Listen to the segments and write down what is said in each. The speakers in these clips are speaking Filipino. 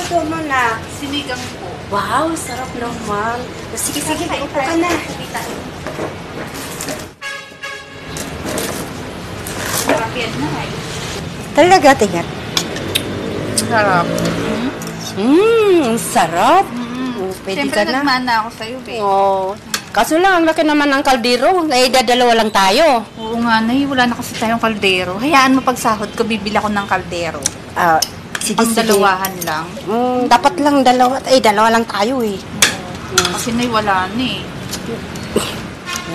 luto mo na? Sinigang po. Wow, sarap naman. Sige, upo ka na. Sarap yan na eh. Talaga, tingnan. Sarap. Sarap. Pwede Siyempre, ka na. nagmana ako sa'yo, babe. Oo. Kaso lang, ang laki naman ng kaldero. Dadalawa lang tayo. Oo nga, Nay. Wala na kasi tayong kaldero. Hayaan mo pagsahod ko, bibili ako ng kaldero. Sige, Pang dalawahan lang. Dapat lang dalawa lang tayo eh. Kasi Nay, wala na eh.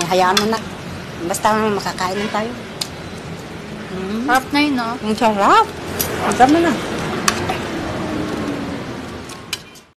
Hayaan mo na. Basta makakain lang tayo. Sarap, Nay, no? Ang sarap. Ang sarap na.